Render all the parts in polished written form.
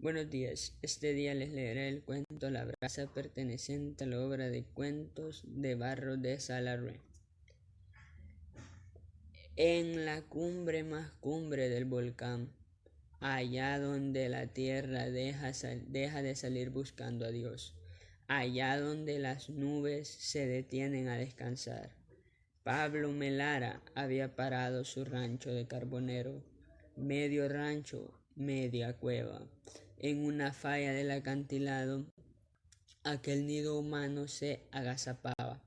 Buenos días. Este día les leeré el cuento La brasa perteneciente a la obra de cuentos de Barro de Salarrué. En la cumbre más cumbre del volcán, allá donde la tierra deja de salir buscando a Dios, allá donde las nubes se detienen a descansar, Pablo Melara había parado su rancho de carbonero, medio rancho, media cueva. En una falla del acantilado, aquel nido humano se agazapaba.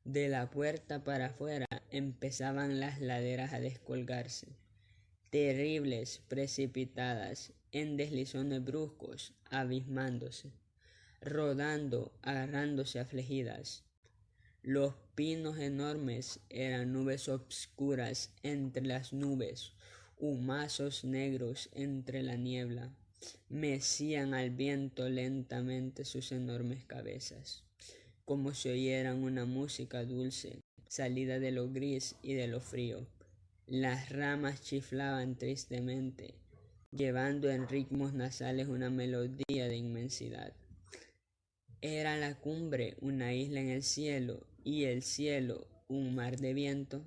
De la puerta para afuera empezaban las laderas a descolgarse, terribles, precipitadas, en deslizones bruscos, abismándose, rodando, agarrándose afligidas. Los pinos enormes eran nubes obscuras entre las nubes, humazos negros entre la niebla. Mecían al viento lentamente sus enormes cabezas, como si oyeran una música dulce, salida de lo gris y de lo frío. Las ramas chiflaban tristemente, llevando en ritmos nasales una melodía de inmensidad. Era la cumbre una isla en el cielo y el cielo un mar de viento.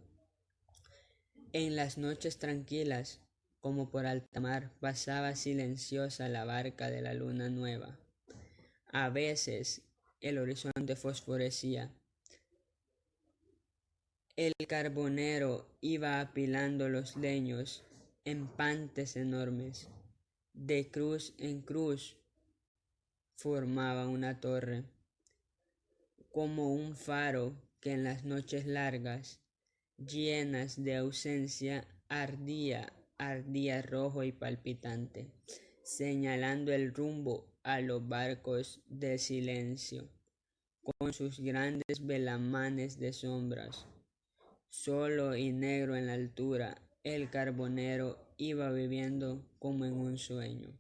En las noches tranquilas, como por alta mar, pasaba silenciosa la barca de la luna nueva. A veces el horizonte fosforecía. El carbonero iba apilando los leños en pantes enormes. De cruz en cruz formaba una torre, como un faro que en las noches largas, llenas de ausencia, ardía rojo y palpitante, señalando el rumbo a los barcos de silencio, con sus grandes velamanes de sombras. Solo y negro en la altura, el carbonero iba viviendo como en un sueño.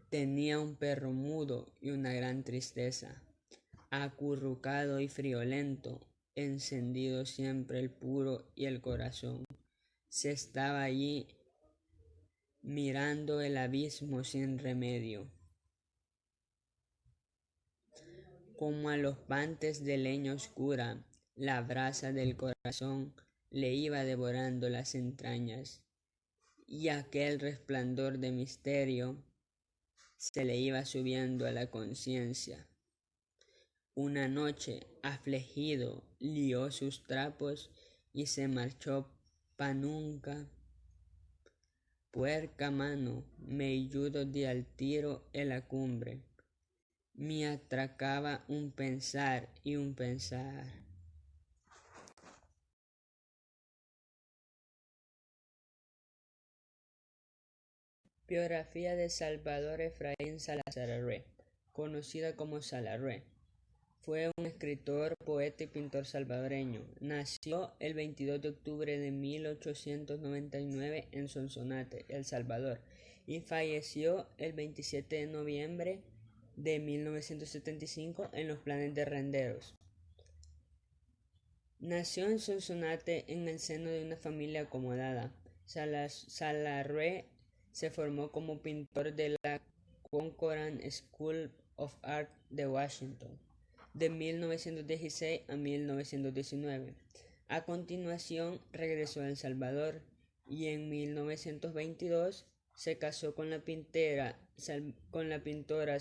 Tenía un perro mudo y una gran tristeza, acurrucado y friolento, encendido siempre el puro y el corazón. Se estaba allí mirando el abismo sin remedio. Como a los pantes de leña oscura, la brasa del corazón le iba devorando las entrañas, y aquel resplandor de misterio se le iba subiendo a la conciencia. Una noche, afligido, lió sus trapos y se marchó pa' nunca. Puerca mano, meilludo di al tiro en la cumbre. Me atracaba un pensar y un pensar. Biografía de Salvador Efraín Salazar, conocida como Salarrué. Fue un escritor, poeta y pintor salvadoreño. Nació el 22 de octubre de 1899 en Sonsonate, El Salvador, y falleció el 27 de noviembre de 1975 en los Planes de Renderos. Nació en Sonsonate en el seno de una familia acomodada. Salarrué se formó como pintor de la Corcoran School of Art de Washington de 1916 a 1919. A continuación regresó a El Salvador y en 1922 se casó con la pintora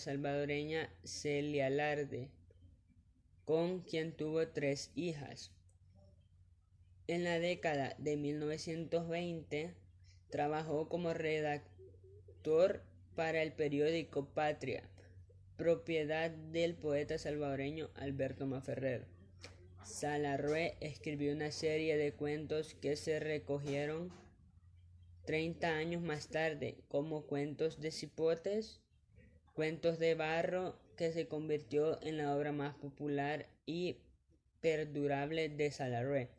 salvadoreña Celia Larde, con quien tuvo 3 hijas. En la década de 1920 trabajó como redactor para el periódico Patria, propiedad del poeta salvadoreño Alberto Maferrer. Salarrué escribió una serie de cuentos que se recogieron 30 años más tarde como Cuentos de Cipotes, Cuentos de Barro, que se convirtió en la obra más popular y perdurable de Salarrué,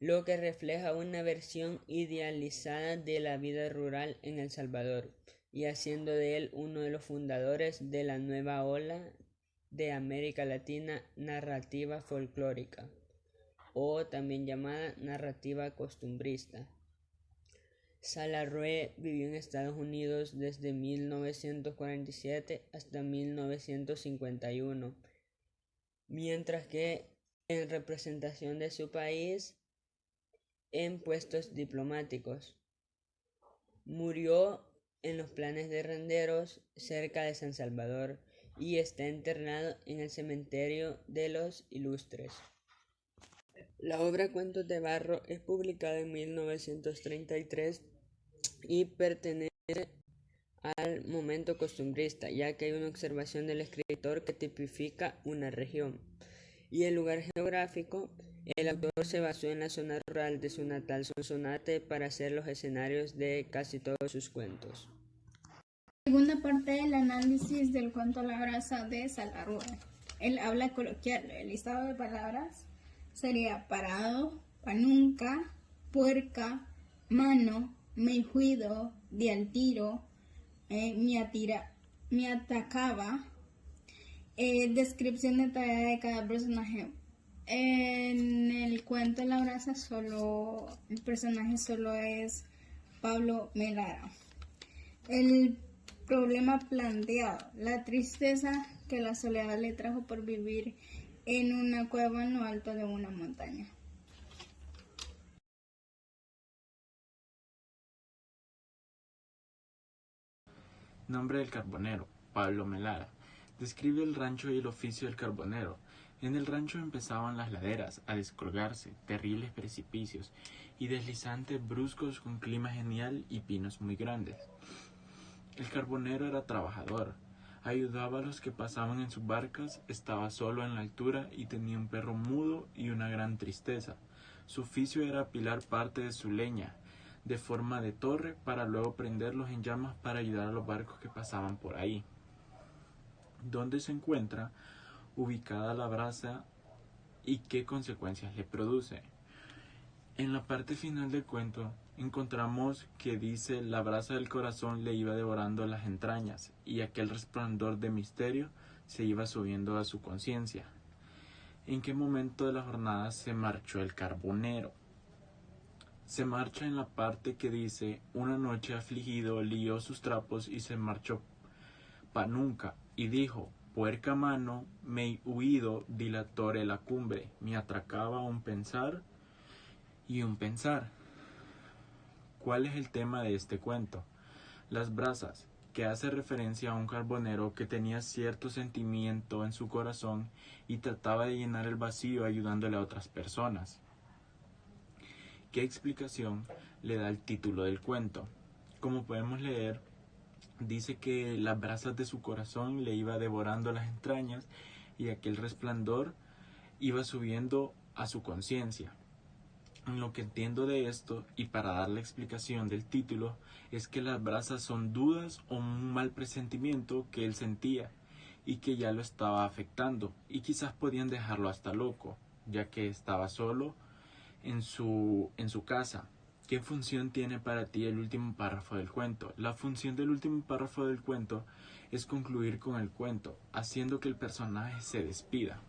lo que refleja una versión idealizada de la vida rural en El Salvador, y haciendo de él uno de los fundadores de la nueva ola de América Latina narrativa folclórica, o también llamada narrativa costumbrista. Salarue vivió en Estados Unidos desde 1947 hasta 1951, mientras que en representación de su país en puestos diplomáticos. Murió en los Planes de Renderos, cerca de San Salvador, y está enterrado en el Cementerio de los Ilustres. La obra Cuentos de Barro es publicada en 1933 y pertenece al momento costumbrista, ya que hay una observación del escritor que tipifica una región y el lugar geográfico. El autor se basó en la zona rural de su natal Sonsonate para hacer los escenarios de casi todos sus cuentos. Segunda parte del análisis del cuento La brasa de Salarue. El habla coloquial. El listado de palabras sería parado, panunca, puerca, mano, meijuido, dialtiro, me atacaba. Descripción detallada de cada personaje. En el cuento La brasa el personaje solo es Pablo Melara. El problema planteado, la tristeza que la soledad le trajo por vivir en una cueva en lo alto de una montaña. Nombre del carbonero, Pablo Melara. Describe el rancho y el oficio del carbonero. En el rancho empezaban las laderas a descolgarse, terribles precipicios y deslizantes bruscos con clima genial y pinos muy grandes. El carbonero era trabajador, ayudaba a los que pasaban en sus barcas, estaba solo en la altura y tenía un perro mudo y una gran tristeza. Su oficio era apilar parte de su leña de forma de torre para luego prenderlos en llamas para ayudar a los barcos que pasaban por ahí. ¿Dónde se encuentra ubicada la brasa y qué consecuencias le produce? En la parte final del cuento encontramos que dice: la brasa del corazón le iba devorando las entrañas y aquel resplandor de misterio se iba subiendo a su conciencia. ¿En qué momento de la jornada se marchó el carbonero? Se marcha en la parte que dice: una noche afligido lió sus trapos y se marchó pa' nunca, y dijo: puerca mano, me huido dilatore la cumbre, me atracaba un pensar y un pensar. ¿Cuál es el tema de este cuento? Las brasas, que hace referencia a un carbonero que tenía cierto sentimiento en su corazón y trataba de llenar el vacío ayudándole a otras personas. ¿Qué explicación le da el título del cuento? Como podemos leer, dice que las brasas de su corazón le iba devorando las entrañas y aquel resplandor iba subiendo a su conciencia. Lo que entiendo de esto, y para dar la explicación del título, es que las brasas son dudas o un mal presentimiento que él sentía y que ya lo estaba afectando y quizás podían dejarlo hasta loco, ya que estaba solo en su casa. ¿Qué función tiene para ti el último párrafo del cuento? La función del último párrafo del cuento es concluir con el cuento, haciendo que el personaje se despida.